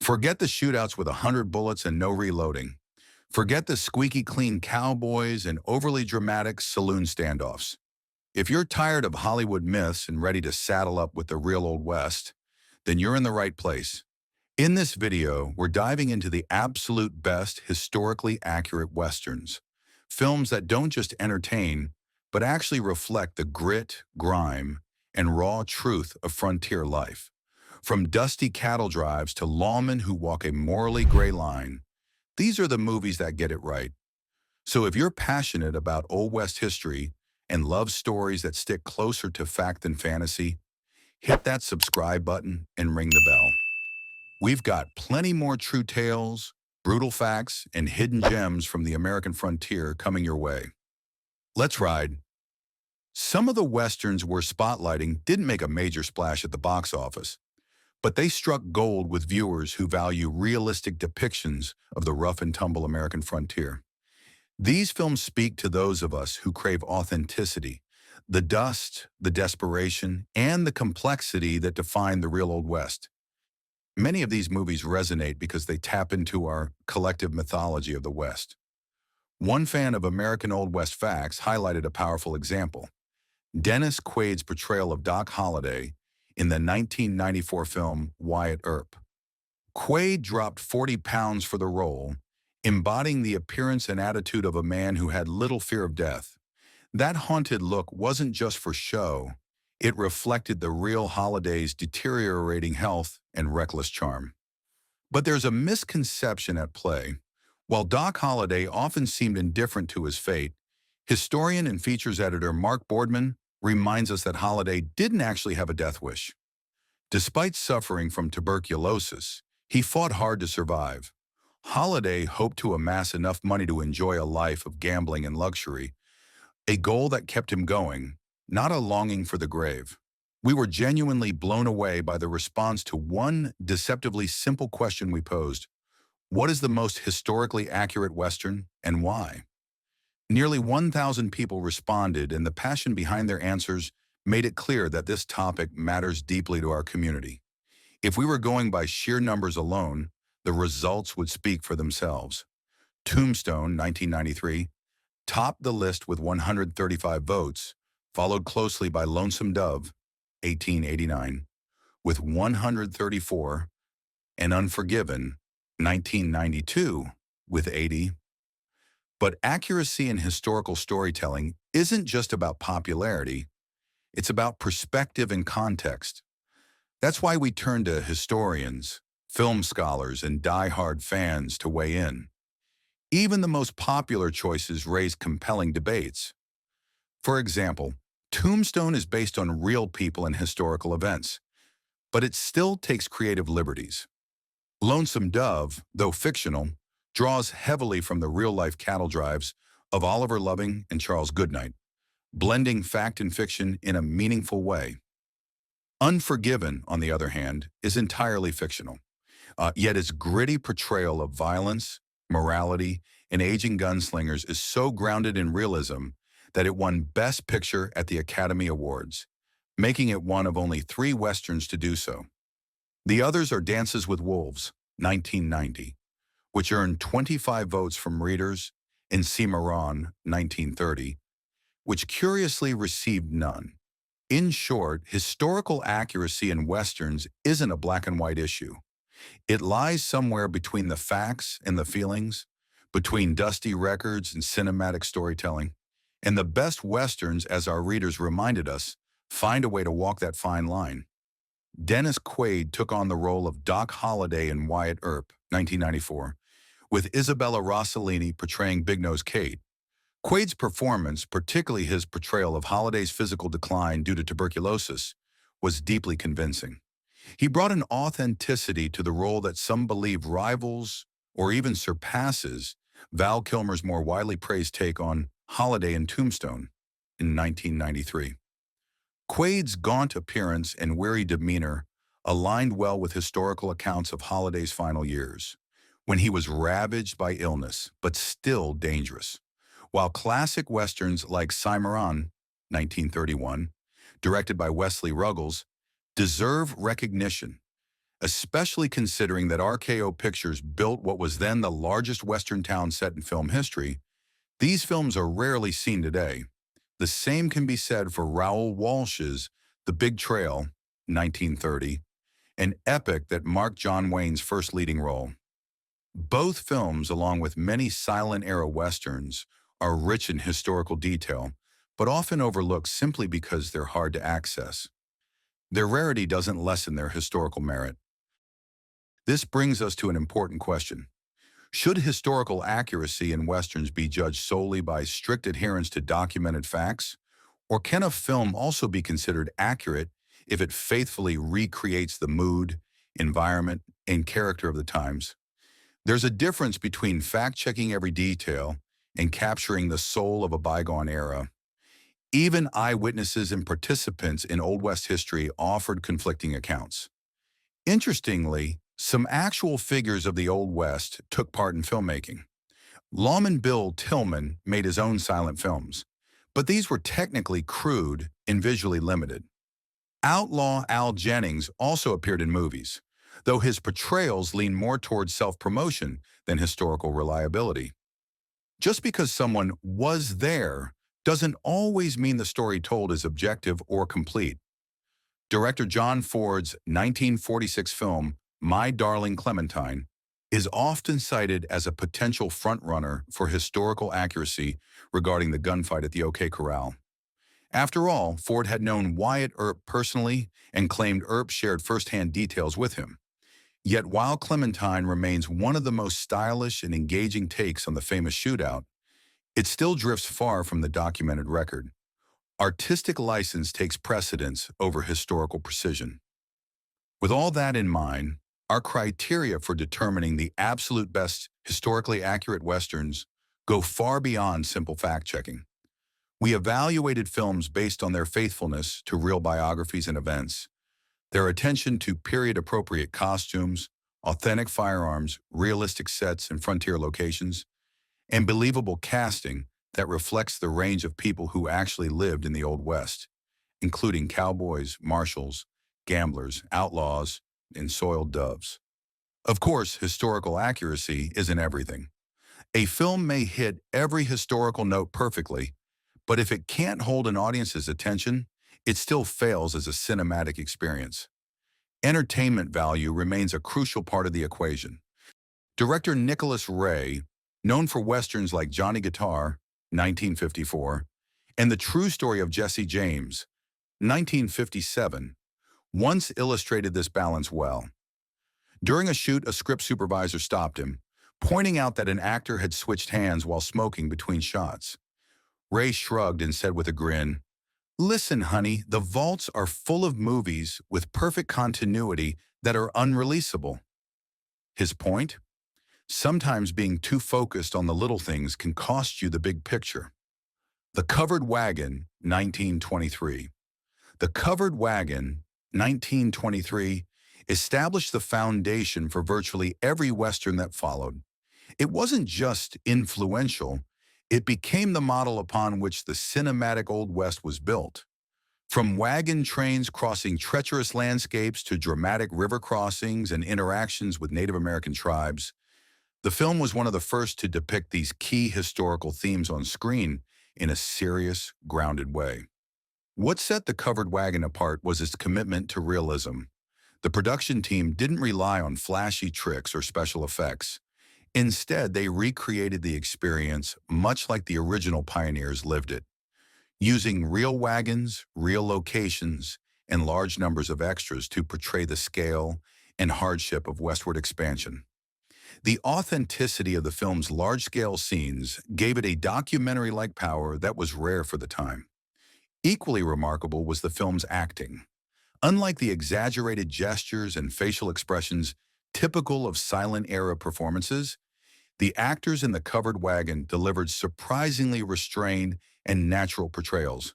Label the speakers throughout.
Speaker 1: Forget the shootouts with 100 bullets and no reloading. Forget the squeaky-clean cowboys and overly dramatic saloon standoffs. If you're tired of Hollywood myths and ready to saddle up with the real Old West, then you're in the right place. In this video, we're diving into the absolute best historically accurate Westerns. Films that don't just entertain, but actually reflect the grit, grime, and raw truth of frontier life. From dusty cattle drives to lawmen who walk a morally gray line, these are the movies that get it right. So if you're passionate about Old West history and love stories that stick closer to fact than fantasy, hit that subscribe button and ring the bell. We've got plenty more true tales, brutal facts, and hidden gems from the American frontier coming your way. Let's ride. Some of the Westerns we're spotlighting didn't make a major splash at the box office, but they struck gold with viewers who value realistic depictions of the rough and tumble American frontier. These films speak to those of us who crave authenticity, the dust, the desperation, and the complexity that define the real Old West. Many of these movies resonate because they tap into our collective mythology of the West. One fan of American Old West facts highlighted a powerful example: Dennis Quaid's portrayal of Doc Holliday in the 1994 film Wyatt Earp. Quaid dropped 40 pounds for the role, embodying the appearance and attitude of a man who had little fear of death. That haunted look wasn't just for show. It reflected the real Holliday's deteriorating health and reckless charm. But there's a misconception at play. While Doc Holliday often seemed indifferent to his fate, historian and features editor Mark Boardman reminds us that Holliday didn't actually have a death wish. Despite suffering from tuberculosis, he fought hard to survive. Holliday hoped to amass enough money to enjoy a life of gambling and luxury, a goal that kept him going, not a longing for the grave. We were genuinely blown away by the response to one deceptively simple question we posed: what is the most historically accurate Western, and why? Nearly 1,000 people responded, and the passion behind their answers made it clear that this topic matters deeply to our community. If we were going by sheer numbers alone, the results would speak for themselves. Tombstone, 1993, topped the list with 135 votes, followed closely by Lonesome Dove, 1889, with 134, and Unforgiven, 1992, with 80. But accuracy in historical storytelling isn't just about popularity, it's about perspective and context. That's why we turn to historians, film scholars, and die-hard fans to weigh in. Even the most popular choices raise compelling debates. For example, Tombstone is based on real people and historical events, but it still takes creative liberties. Lonesome Dove, though fictional, draws heavily from the real-life cattle drives of Oliver Loving and Charles Goodnight, blending fact and fiction in a meaningful way. Unforgiven, on the other hand, is entirely fictional, yet its gritty portrayal of violence, morality, and aging gunslingers is so grounded in realism that it won Best Picture at the Academy Awards, making it one of only 3 Westerns to do so. The others are Dances with Wolves, 1990, which earned 25 votes from readers, and Cimarron, 1930, which curiously received none. In short, historical accuracy in Westerns isn't a black and white issue. It lies somewhere between the facts and the feelings, between dusty records and cinematic storytelling. And the best Westerns, as our readers reminded us, find a way to walk that fine line. Dennis Quaid took on the role of Doc Holliday in Wyatt Earp, 1994, with Isabella Rossellini portraying Big Nose Kate. Quaid's performance, particularly his portrayal of Holliday's physical decline due to tuberculosis, was deeply convincing. He brought an authenticity to the role that some believe rivals or even surpasses Val Kilmer's more widely praised take on Holliday in Tombstone in 1993. Quaid's gaunt appearance and weary demeanor aligned well with historical accounts of Holliday's final years, when he was ravaged by illness but still dangerous. While classic Westerns like Cimarron, 1931, directed by Wesley Ruggles, deserve recognition, especially considering that RKO Pictures built what was then the largest Western town set in film history. These films are rarely seen today. The same can be said for Raoul Walsh's The Big Trail, 1930, an epic that marked John Wayne's first leading role. Both films, along with many silent-era westerns, are rich in historical detail, but often overlooked simply because they're hard to access. Their rarity doesn't lessen their historical merit. This brings us to an important question. Should historical accuracy in westerns be judged solely by strict adherence to documented facts? Or can a film also be considered accurate if it faithfully recreates the mood, environment, and character of the times? There's a difference between fact-checking every detail and capturing the soul of a bygone era. Even eyewitnesses and participants in Old West history offered conflicting accounts. Interestingly, some actual figures of the Old West took part in filmmaking. Lawman Bill Tillman made his own silent films, but these were technically crude and visually limited. Outlaw Al Jennings also appeared in movies, though his portrayals lean more towards self-promotion than historical reliability. Just because someone was there doesn't always mean the story told is objective or complete. Director John Ford's 1946 film, My Darling Clementine, is often cited as a potential frontrunner for historical accuracy regarding the gunfight at the OK Corral. After all, Ford had known Wyatt Earp personally and claimed Earp shared firsthand details with him. Yet while Clementine remains one of the most stylish and engaging takes on the famous shootout, it still drifts far from the documented record. Artistic license takes precedence over historical precision. With all that in mind, our criteria for determining the absolute best historically accurate westerns go far beyond simple fact-checking. We evaluated films based on their faithfulness to real biographies and events, their attention to period-appropriate costumes, authentic firearms, realistic sets and frontier locations, and believable casting that reflects the range of people who actually lived in the Old West, including cowboys, marshals, gamblers, outlaws, and soiled doves. Of course, historical accuracy isn't everything. A film may hit every historical note perfectly, but if it can't hold an audience's attention, it still fails as a cinematic experience. Entertainment value remains a crucial part of the equation. Director Nicholas Ray, known for westerns like Johnny Guitar, 1954, and The True Story of Jesse James, 1957, once illustrated this balance well. During a shoot, a script supervisor stopped him, pointing out that an actor had switched hands while smoking between shots. Ray shrugged and said with a grin, "Listen, honey, the vaults are full of movies with perfect continuity that are unreleasable." His point? Sometimes being too focused on the little things can cost you the big picture. The Covered Wagon, 1923. The Covered Wagon, 1923, established the foundation for virtually every Western that followed. It wasn't just influential, it became the model upon which the cinematic Old West was built. From wagon trains crossing treacherous landscapes to dramatic river crossings and interactions with Native American tribes, the film was one of the first to depict these key historical themes on screen in a serious, grounded way. What set The Covered Wagon apart was its commitment to realism. The production team didn't rely on flashy tricks or special effects. Instead, they recreated the experience much like the original pioneers lived it, using real wagons, real locations, and large numbers of extras to portray the scale and hardship of westward expansion. The authenticity of the film's large-scale scenes gave it a documentary-like power that was rare for the time. Equally remarkable was the film's acting. Unlike the exaggerated gestures and facial expressions typical of silent-era performances, the actors in The Covered Wagon delivered surprisingly restrained and natural portrayals.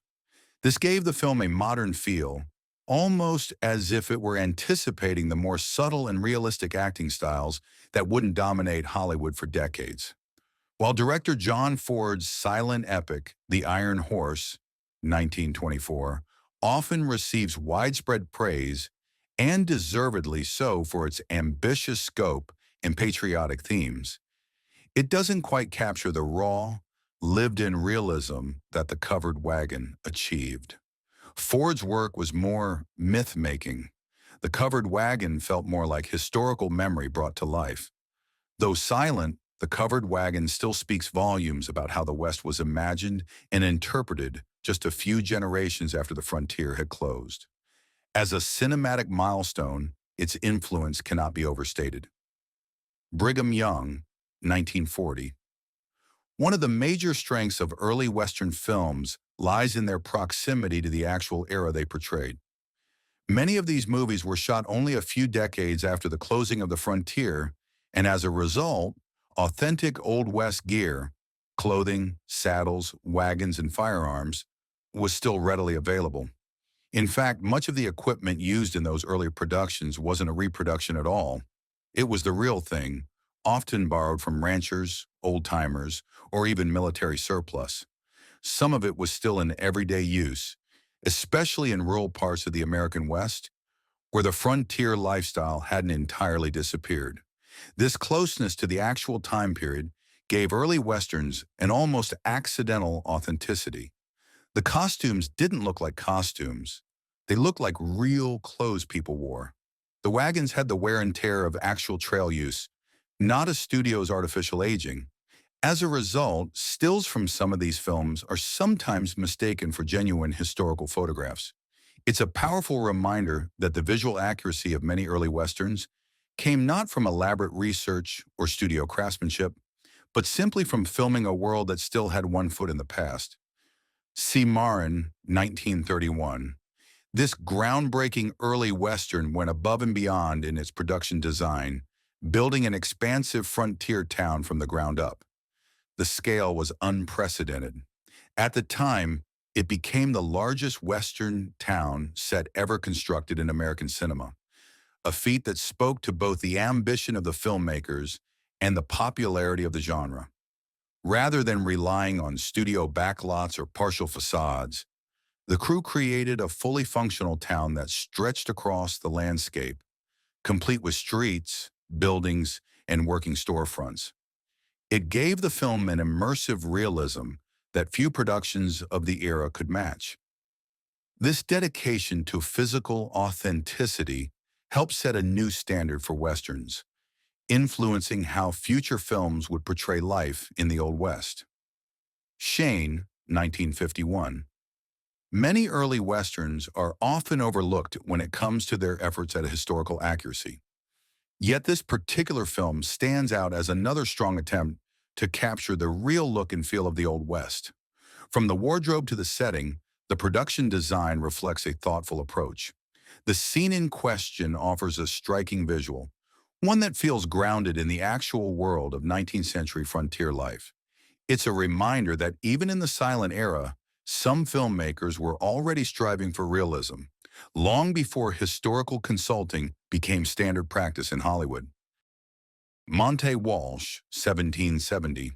Speaker 1: This gave the film a modern feel, almost as if it were anticipating the more subtle and realistic acting styles that wouldn't dominate Hollywood for decades. While director John Ford's silent epic, The Iron Horse, 1924, often receives widespread praise, and deservedly so for its ambitious scope and patriotic themes. It doesn't quite capture the raw, lived-in realism that the Covered Wagon achieved. Ford's work was more myth-making. The Covered Wagon felt more like historical memory brought to life. Though silent, the Covered Wagon still speaks volumes about how the West was imagined and interpreted just a few generations after the frontier had closed. As a cinematic milestone, its influence cannot be overstated. Brigham Young, 1940. One of the major strengths of early Western films lies in their proximity to the actual era they portrayed. Many of these movies were shot only a few decades after the closing of the frontier, and as a result, authentic Old West gear, clothing, saddles, wagons, and firearms, was still readily available. In fact, much of the equipment used in those early productions wasn't a reproduction at all. It was the real thing, often borrowed from ranchers, old-timers, or even military surplus. Some of it was still in everyday use, especially in rural parts of the American West, where the frontier lifestyle hadn't entirely disappeared. This closeness to the actual time period gave early Westerns an almost accidental authenticity. The costumes didn't look like costumes. They looked like real clothes people wore. The wagons had the wear and tear of actual trail use, not a studio's artificial aging. As a result, stills from some of these films are sometimes mistaken for genuine historical photographs. It's a powerful reminder that the visual accuracy of many early Westerns came not from elaborate research or studio craftsmanship, but simply from filming a world that still had one foot in the past. See Marin, 1931. This groundbreaking early Western went above and beyond in its production design, building an expansive frontier town from the ground up. The scale was unprecedented. At the time, it became the largest Western town set ever constructed in American cinema, a feat that spoke to both the ambition of the filmmakers and the popularity of the genre. Rather than relying on studio backlots or partial facades, the crew created a fully functional town that stretched across the landscape, complete with streets, buildings, and working storefronts. It gave the film an immersive realism that few productions of the era could match. This dedication to physical authenticity helped set a new standard for Westerns, influencing how future films would portray life in the Old West. Shane, 1951. Many early Westerns are often overlooked when it comes to their efforts at historical accuracy. Yet this particular film stands out as another strong attempt to capture the real look and feel of the Old West. From the wardrobe to the setting, the production design reflects a thoughtful approach. The scene in question offers a striking visual, one that feels grounded in the actual world of 19th century frontier life. It's a reminder that even in the silent era, some filmmakers were already striving for realism, long before historical consulting became standard practice in Hollywood. Monte Walsh, 1770.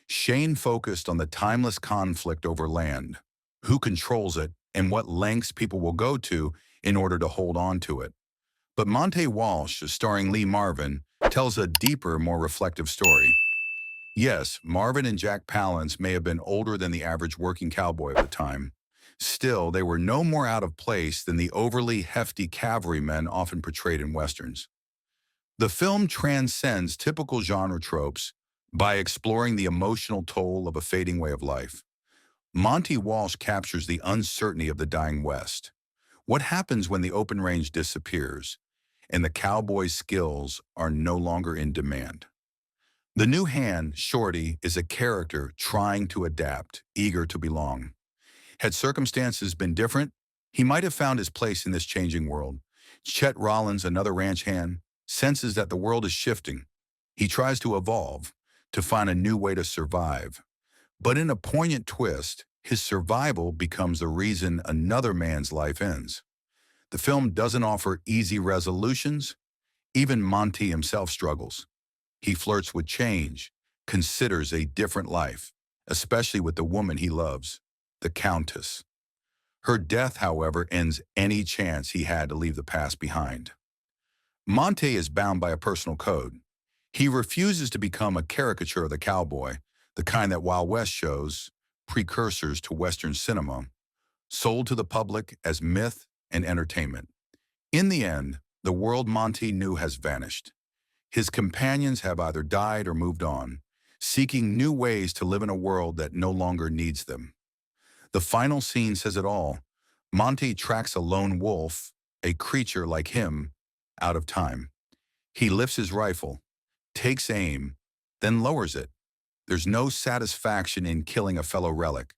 Speaker 1: Shane focused on the timeless conflict over land, who controls it, and what lengths people will go to in order to hold on to it. But Monte Walsh, starring Lee Marvin, tells a deeper, more reflective story. Yes, Marvin and Jack Palance may have been older than the average working cowboy of the time. Still, they were no more out of place than the overly hefty cavalrymen often portrayed in Westerns. The film transcends typical genre tropes by exploring the emotional toll of a fading way of life. Monte Walsh captures the uncertainty of the dying West. What happens when the open range disappears and the cowboy's skills are no longer in demand? The new hand, Shorty, is a character trying to adapt, eager to belong. Had circumstances been different, he might have found his place in this changing world. Chet Rollins, another ranch hand, senses that the world is shifting. He tries to evolve, to find a new way to survive. But in a poignant twist, his survival becomes the reason another man's life ends. The film doesn't offer easy resolutions. Even Monty himself struggles. He flirts with change, considers a different life, especially with the woman he loves, the Countess. Her death, however, ends any chance he had to leave the past behind. Monte is bound by a personal code. He refuses to become a caricature of the cowboy, the kind that Wild West shows, precursors to Western cinema, sold to the public as myth and entertainment. In the end, the world Monte knew has vanished. His companions have either died or moved on, seeking new ways to live in a world that no longer needs them. The final scene says it all. Monte tracks a lone wolf, a creature like him, out of time. He lifts his rifle, takes aim, then lowers it. There's no satisfaction in killing a fellow relic.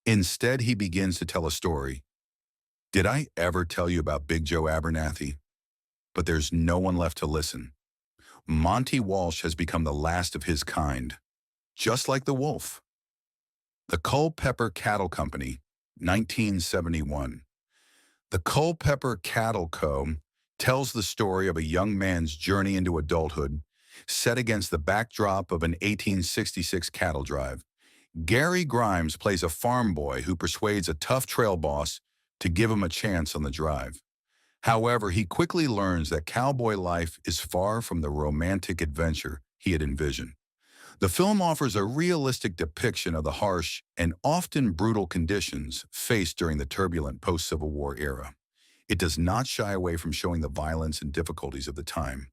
Speaker 1: Instead, he begins to tell a story. Did I ever tell you about Big Joe Abernathy? But there's no one left to listen. Monte Walsh has become the last of his kind, just like the wolf. The Culpeper Cattle Company, 1971. The Culpeper Cattle Co. tells the story of a young man's journey into adulthood, set against the backdrop of an 1866 cattle drive. Gary Grimes plays a farm boy who persuades a tough trail boss to give him a chance on the drive. However, he quickly learns that cowboy life is far from the romantic adventure he had envisioned. The film offers a realistic depiction of the harsh and often brutal conditions faced during the turbulent post-Civil War era. It does not shy away from showing the violence and difficulties of the time,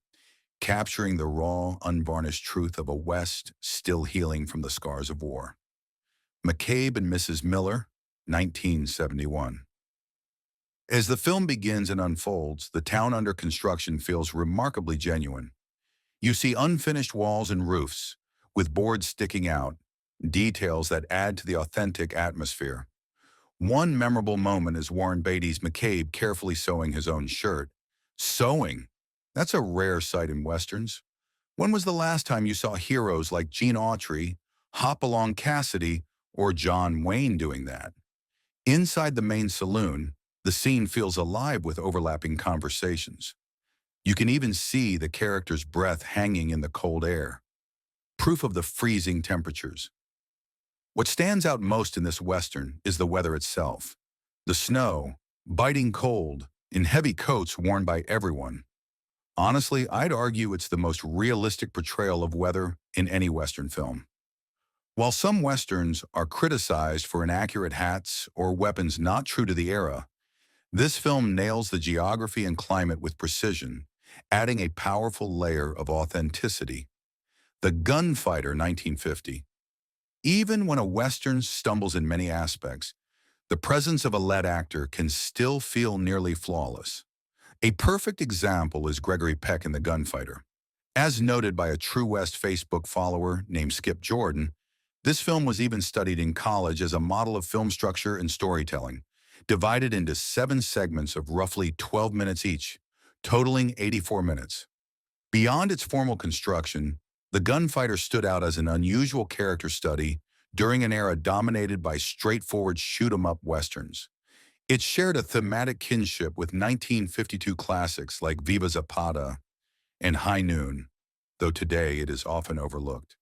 Speaker 1: capturing the raw, unvarnished truth of a West still healing from the scars of war. McCabe and Mrs. Miller, 1971. As the film begins and unfolds, the town under construction feels remarkably genuine. You see unfinished walls and roofs, with boards sticking out, details that add to the authentic atmosphere. One memorable moment is Warren Beatty's McCabe carefully sewing his own shirt. Sewing? That's a rare sight in Westerns. When was the last time you saw heroes like Gene Autry, Hopalong Cassidy, or John Wayne doing that? Inside the main saloon, the scene feels alive with overlapping conversations. You can even see the character's breath hanging in the cold air, proof of the freezing temperatures. What stands out most in this Western is the weather itself. The snow, biting cold, in heavy coats worn by everyone. Honestly, I'd argue it's the most realistic portrayal of weather in any Western film. While some Westerns are criticized for inaccurate hats or weapons not true to the era, this film nails the geography and climate with precision, adding a powerful layer of authenticity. The Gunfighter, 1950. Even when a Western stumbles in many aspects, the presence of a lead actor can still feel nearly flawless. A perfect example is Gregory Peck in The Gunfighter. As noted by a True West Facebook follower named Skip Jordan, this film was even studied in college as a model of film structure and storytelling, divided into 7 segments of roughly 12 minutes each, totaling 84 minutes. Beyond its formal construction, The Gunfighter stood out as an unusual character study during an era dominated by straightforward shoot-'em-up westerns. It shared a thematic kinship with 1952 classics like Viva Zapata and High Noon, though today it is often overlooked.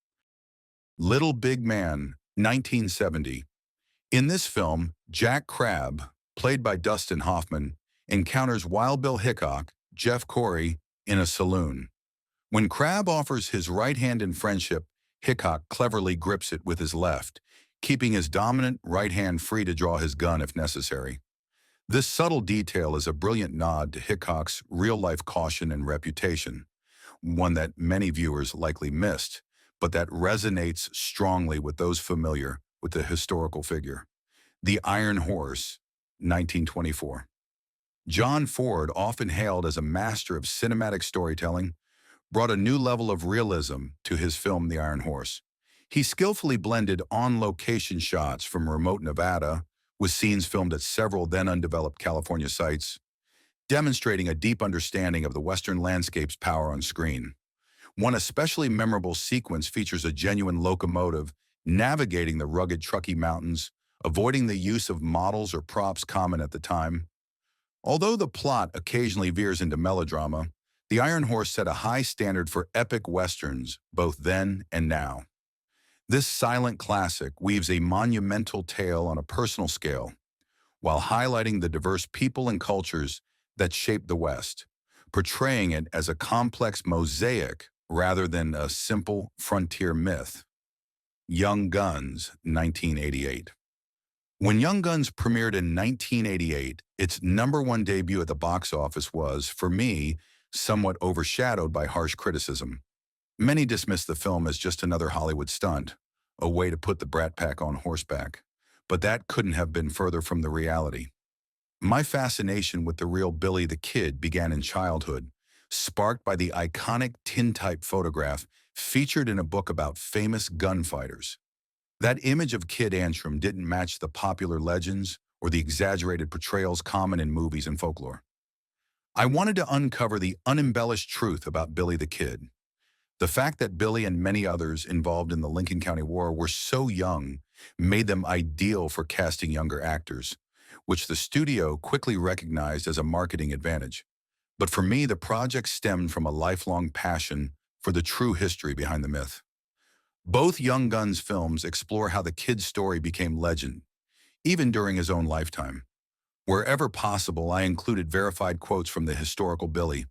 Speaker 1: Little Big Man, 1970. In this film, Jack Crabb, played by Dustin Hoffman, encounters Wild Bill Hickok, Jeff Corey, in a saloon. When Crabb offers his right hand in friendship, Hickok cleverly grips it with his left, keeping his dominant right hand free to draw his gun if necessary. This subtle detail is a brilliant nod to Hickok's real-life caution and reputation, one that many viewers likely missed, but that resonates strongly with those familiar with the historical figure. The Iron Horse, 1924. John Ford, often hailed as a master of cinematic storytelling, brought a new level of realism to his film The Iron Horse. He skillfully blended on-location shots from remote Nevada with scenes filmed at several then-undeveloped California sites, demonstrating a deep understanding of the Western landscape's power on screen. One especially memorable sequence features a genuine locomotive navigating the rugged Truckee Mountains, avoiding the use of models or props common at the time. Although the plot occasionally veers into melodrama, The Iron Horse set a high standard for epic westerns, both then and now. This silent classic weaves a monumental tale on a personal scale, while highlighting the diverse people and cultures that shaped the West, portraying it as a complex mosaic rather than a simple frontier myth. Young Guns, 1988. When Young Guns premiered in 1988, its #1 debut at the box office was, for me, somewhat overshadowed by harsh criticism. Many dismissed the film as just another Hollywood stunt, a way to put the Brat Pack on horseback. But that couldn't have been further from the reality. My fascination with the real Billy the Kid began in childhood, sparked by the iconic tintype photograph featured in a book about famous gunfighters. That image of Kid Antrim didn't match the popular legends or the exaggerated portrayals common in movies and folklore. I wanted to uncover the unembellished truth about Billy the Kid. The fact that Billy and many others involved in the Lincoln County War were so young made them ideal for casting younger actors, which the studio quickly recognized as a marketing advantage. But for me, the project stemmed from a lifelong passion for the true history behind the myth. Both Young Guns films explore how the Kid's story became legend, even during his own lifetime. Wherever possible, I included verified quotes from the historical Billy,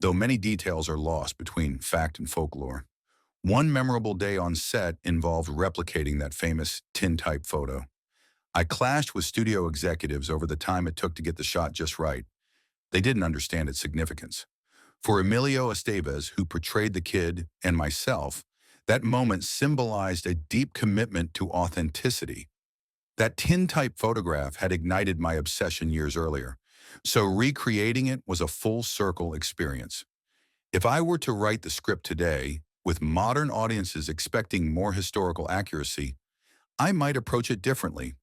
Speaker 1: though many details are lost between fact and folklore. One memorable day on set involved replicating that famous tintype photo. I clashed with studio executives over the time it took to get the shot just right. They didn't understand its significance. For Emilio Estevez, who portrayed the Kid, and myself, that moment symbolized a deep commitment to authenticity. That tintype photograph had ignited my obsession years earlier, so recreating it was a full-circle experience. If I were to write the script today, with modern audiences expecting more historical accuracy, I might approach it differently.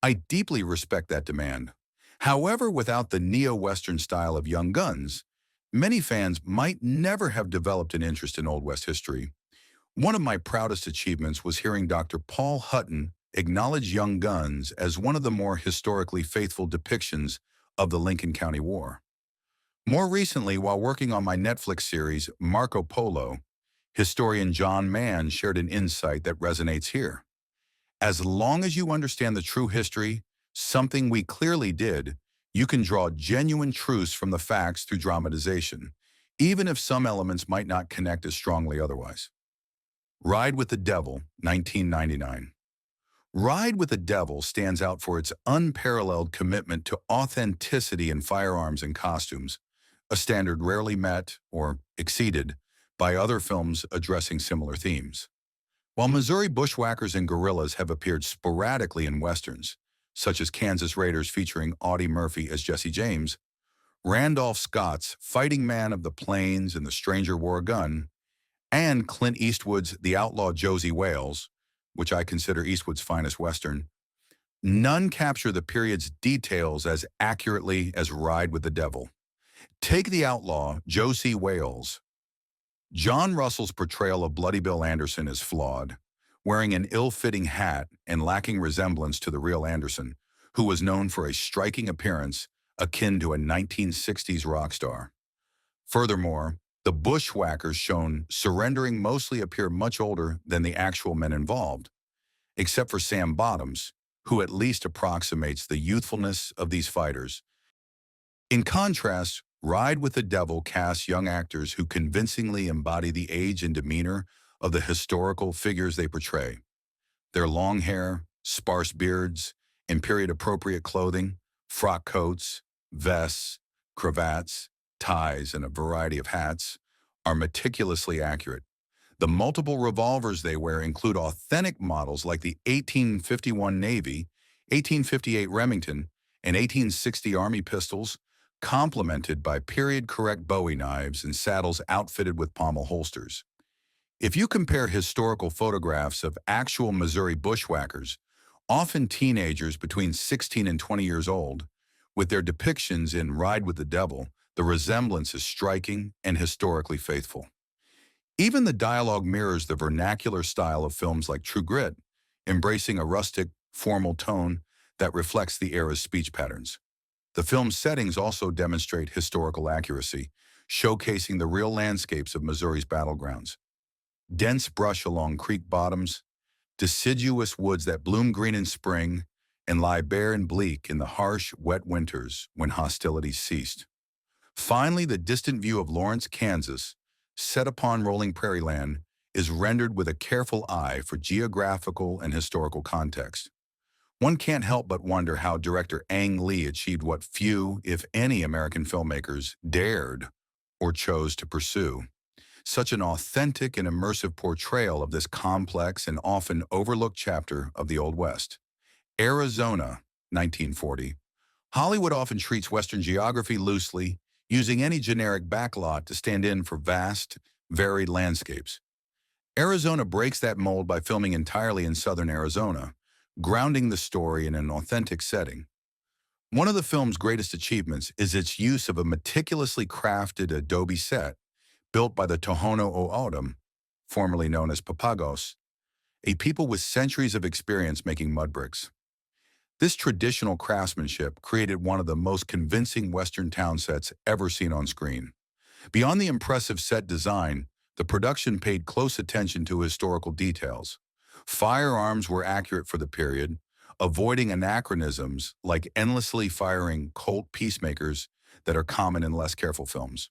Speaker 1: I deeply respect that demand. However, without the neo-Western style of Young Guns, many fans might never have developed an interest in Old West history. One of my proudest achievements was hearing Dr. Paul Hutton acknowledge Young Guns as one of the more historically faithful depictions of the Lincoln County War. More recently, while working on my Netflix series, Marco Polo, historian John Mann shared an insight that resonates here. As long as you understand the true history, something we clearly did, you can draw genuine truths from the facts through dramatization, even if some elements might not connect as strongly otherwise. Ride with the Devil, 1999. Ride with the Devil stands out for its unparalleled commitment to authenticity in firearms and costumes, a standard rarely met or exceeded by other films addressing similar themes. While Missouri bushwhackers and guerrillas have appeared sporadically in westerns, such as Kansas Raiders featuring Audie Murphy as Jesse James, Randolph Scott's Fighting Man of the Plains and The Stranger Wore a Gun, and Clint Eastwood's The Outlaw Josie Wales, which I consider Eastwood's finest western, none capture the period's details as accurately as Ride with the Devil. Take The Outlaw Josie Wales. John Russell's portrayal of Bloody Bill Anderson is flawed, wearing an ill-fitting hat and lacking resemblance to the real Anderson, who was known for a striking appearance akin to a 1960s rock star. Furthermore, the bushwhackers shown surrendering mostly appear much older than the actual men involved, except for Sam Bottoms, who at least approximates the youthfulness of these fighters. In contrast, Ride with the Devil casts young actors who convincingly embody the age and demeanor of the historical figures they portray. Their long hair, sparse beards, and period-appropriate clothing, frock coats, vests, cravats, ties, and a variety of hats, are meticulously accurate. The multiple revolvers they wear include authentic models like the 1851 Navy, 1858 Remington, and 1860 Army pistols, complemented by period-correct Bowie knives and saddles outfitted with pommel holsters. If you compare historical photographs of actual Missouri bushwhackers, often teenagers between 16 and 20 years old, with their depictions in Ride with the Devil, the resemblance is striking and historically faithful. Even the dialogue mirrors the vernacular style of films like True Grit, embracing a rustic, formal tone that reflects the era's speech patterns. The film's settings also demonstrate historical accuracy, showcasing the real landscapes of Missouri's battlegrounds. Dense brush along creek bottoms, deciduous woods that bloom green in spring, and lie bare and bleak in the harsh, wet winters when hostilities ceased. Finally, the distant view of Lawrence, Kansas, set upon rolling prairie land, is rendered with a careful eye for geographical and historical context. One can't help but wonder how director Ang Lee achieved what few, if any, American filmmakers dared or chose to pursue. Such an authentic and immersive portrayal of this complex and often overlooked chapter of the Old West. Arizona, 1940. Hollywood often treats Western geography loosely, using any generic backlot to stand in for vast, varied landscapes. Arizona breaks that mold by filming entirely in southern Arizona, grounding the story in an authentic setting. One of the film's greatest achievements is its use of a meticulously crafted adobe set built by the Tohono O'odham, formerly known as Papagos, a people with centuries of experience making mud bricks. This traditional craftsmanship created one of the most convincing Western town sets ever seen on screen. Beyond the impressive set design, the production paid close attention to historical details. Firearms were accurate for the period, avoiding anachronisms like endlessly firing Colt peacemakers that are common in less careful films.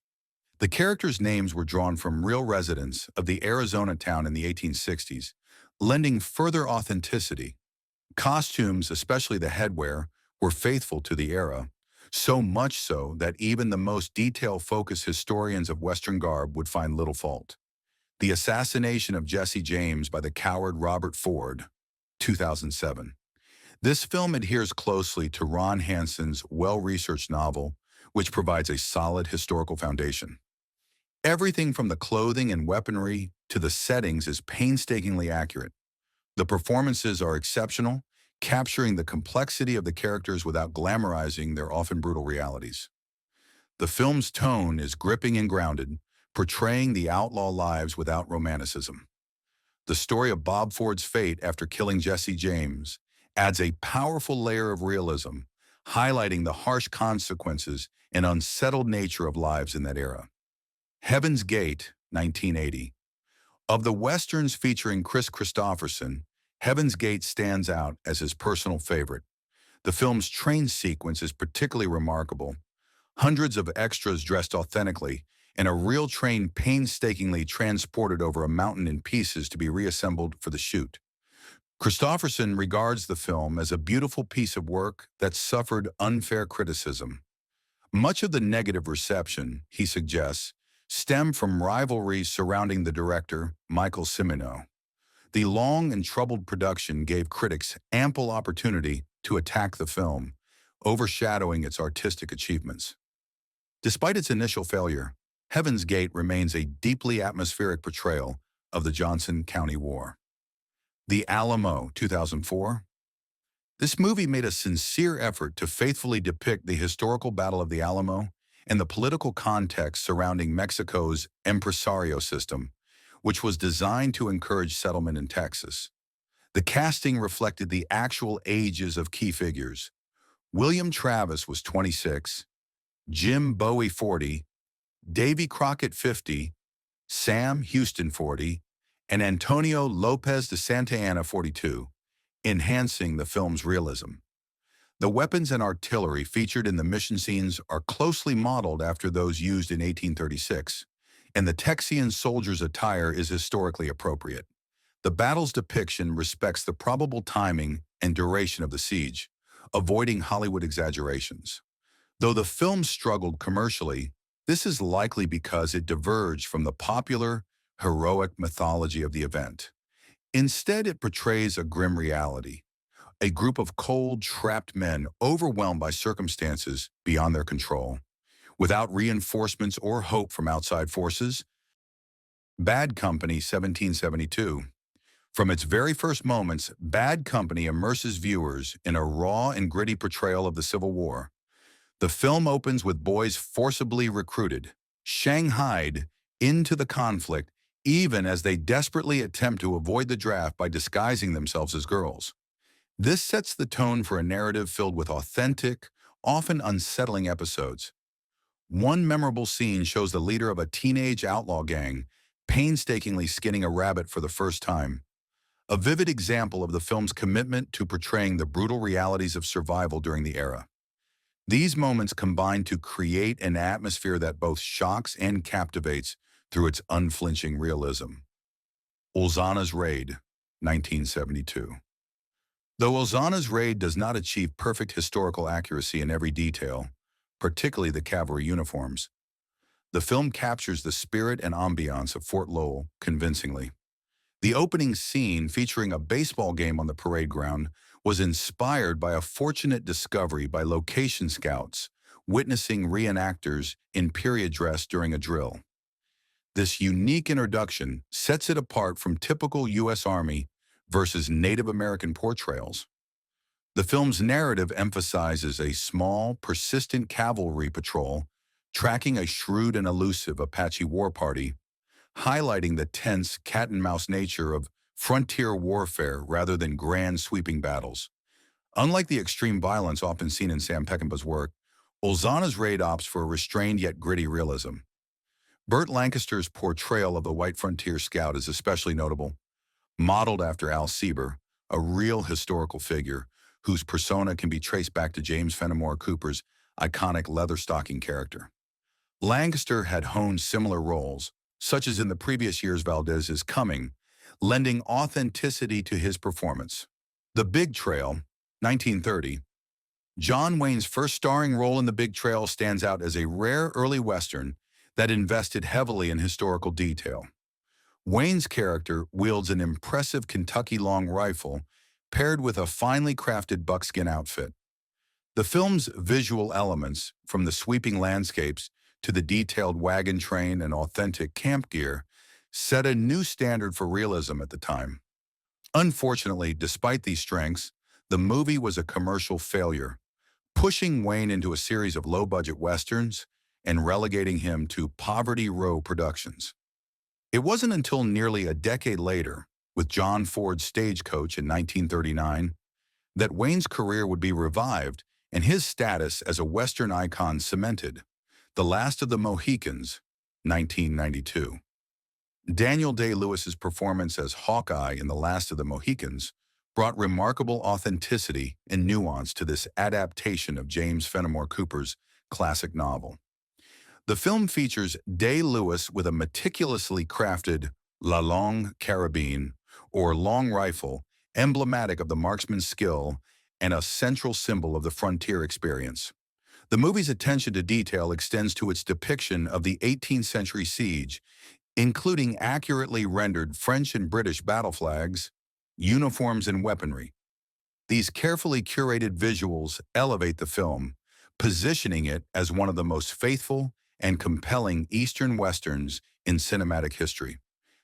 Speaker 1: The characters' names were drawn from real residents of the Arizona town in the 1860s, lending further authenticity. Costumes, especially the headwear, were faithful to the era, so much so that even the most detail-focused historians of Western garb would find little fault. The Assassination of Jesse James by the coward Robert Ford, 2007. This film adheres closely to Ron Hansen's well-researched novel, which provides a solid historical foundation. Everything from the clothing and weaponry to the settings is painstakingly accurate. The performances are exceptional, capturing the complexity of the characters without glamorizing their often brutal realities. The film's tone is gripping and grounded, portraying the outlaw lives without romanticism. The story of Bob Ford's fate after killing Jesse James adds a powerful layer of realism, highlighting the harsh consequences and unsettled nature of lives in that era. Heaven's Gate, 1980. Of the westerns featuring Chris Christopherson, Heaven's Gate stands out as his personal favorite. The film's train sequence is particularly remarkable. Hundreds of extras dressed authentically, and a real train painstakingly transported over a mountain in pieces to be reassembled for the shoot. Christopherson regards the film as a beautiful piece of work that suffered unfair criticism. Much of the negative reception, he suggests, stemmed from rivalries surrounding the director, Michael Cimino. The long and troubled production gave critics ample opportunity to attack the film, overshadowing its artistic achievements. Despite its initial failure, Heaven's Gate remains a deeply atmospheric portrayal of the Johnson County War. The Alamo, 2004. This movie made a sincere effort to faithfully depict the historical Battle of the Alamo and the political context surrounding Mexico's impresario system, which was designed to encourage settlement in Texas. The casting reflected the actual ages of key figures. William Travis was 26, Jim Bowie 40, Davy Crockett 50, Sam Houston 40, and Antonio Lopez de Santa Anna 42, enhancing the film's realism. The weapons and artillery featured in the mission scenes are closely modeled after those used in 1836, and the Texian soldier's attire is historically appropriate. The battle's depiction respects the probable timing and duration of the siege, avoiding Hollywood exaggerations. Though the film struggled commercially, this is likely because it diverged from the popular, heroic mythology of the event. Instead, it portrays a grim reality, a group of cold, trapped men overwhelmed by circumstances beyond their control. Without reinforcements or hope from outside forces. Bad Company, 1772. From its very first moments, Bad Company immerses viewers in a raw and gritty portrayal of the Civil War. The film opens with boys forcibly recruited, shanghaied into the conflict, even as they desperately attempt to avoid the draft by disguising themselves as girls. This sets the tone for a narrative filled with authentic, often unsettling episodes. One memorable scene shows the leader of a teenage outlaw gang painstakingly skinning a rabbit for the first time. a vivid example of the film's commitment to portraying the brutal realities of survival during the era. These moments combine to create an atmosphere that both shocks and captivates through its unflinching realism. Ozans Raid, 1972. Though Ozans Raid does not achieve perfect historical accuracy in every detail, particularly the cavalry uniforms, the film captures the spirit and ambiance of Fort Lowell convincingly. The opening scene, featuring a baseball game on the parade ground, was inspired by a fortunate discovery by location scouts witnessing reenactors in period dress during a drill. This unique introduction sets it apart from typical U.S. Army versus Native American portrayals. The film's narrative emphasizes a small, persistent cavalry patrol tracking a shrewd and elusive Apache war party, highlighting the tense cat-and-mouse nature of frontier warfare rather than grand sweeping battles. Unlike the extreme violence often seen in Sam Peckinpah's work, Ozans Raid opts for a restrained yet gritty realism. Burt Lancaster's portrayal of the white frontier scout is especially notable, modeled after Al Sieber, a real historical figure whose persona can be traced back to James Fenimore Cooper's iconic leather-stocking character. Lancaster had honed similar roles, such as in the previous year's Valdez's Coming, lending authenticity to his performance. The Big Trail, 1930. John Wayne's first starring role in The Big Trail stands out as a rare early Western that invested heavily in historical detail. Wayne's character wields an impressive Kentucky long rifle paired with a finely crafted buckskin outfit. The film's visual elements, from the sweeping landscapes to the detailed wagon train and authentic camp gear, set a new standard for realism at the time. Unfortunately, despite these strengths, the movie was a commercial failure, pushing Wayne into a series of low-budget westerns and relegating him to Poverty Row Productions. It wasn't until nearly a decade later, with John Ford's Stagecoach in 1939, that Wayne's career would be revived and his status as a Western icon cemented. The Last of the Moheakans, 1992. Daniel Day-Lewis's performance as Hawkeye in The Last of the Moheakans brought remarkable authenticity and nuance to this adaptation of James Fenimore Cooper's classic novel. The film features Day-Lewis with a meticulously crafted La Longue Carabine, or long rifle, emblematic of the marksman's skill and a central symbol of the frontier experience. The movie's attention to detail extends to its depiction of the 18th century siege, including accurately rendered French and British battle flags, uniforms, and weaponry. These carefully curated visuals elevate the film, positioning it as one of the most faithful and compelling Eastern Westerns in cinematic history.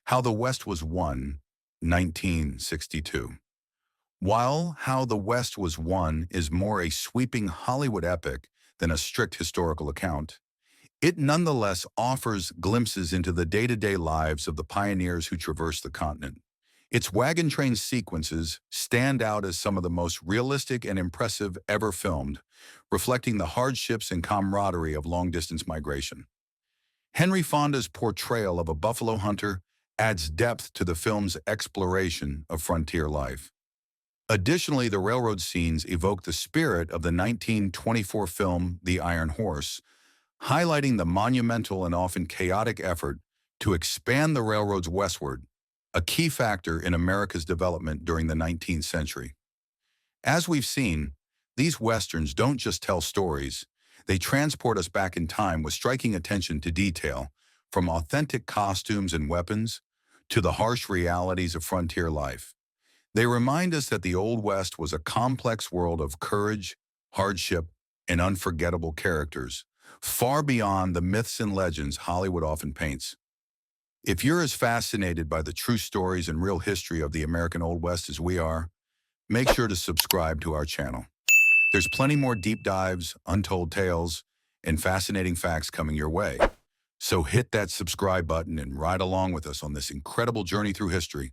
Speaker 1: How the West Was Won, 1962. While How the West Was Won is more a sweeping Hollywood epic than a strict historical account, it nonetheless offers glimpses into the day-to-day lives of the pioneers who traversed the continent. Its wagon train sequences stand out as some of the most realistic and impressive ever filmed, reflecting the hardships and camaraderie of long-distance migration. Henry Fonda's portrayal of a buffalo hunter adds depth to the film's exploration of frontier life. Additionally, the railroad scenes evoke the spirit of the 1924 film The Iron Horse, highlighting the monumental and often chaotic effort to expand the railroads westward, a key factor in America's development during the 19th century. As we've seen, these westerns don't just tell stories, they transport us back in time with striking attention to detail, from authentic costumes and weapons to the harsh realities of frontier life. They remind us that the Old West was a complex world of courage, hardship, and unforgettable characters, far beyond the myths and legends Hollywood often paints. If you're as fascinated by the true stories and real history of the American Old West as we are, make sure to subscribe to our channel. There's plenty more deep dives, untold tales, and fascinating facts coming your way. So hit that subscribe button and ride along with us on this incredible journey through history.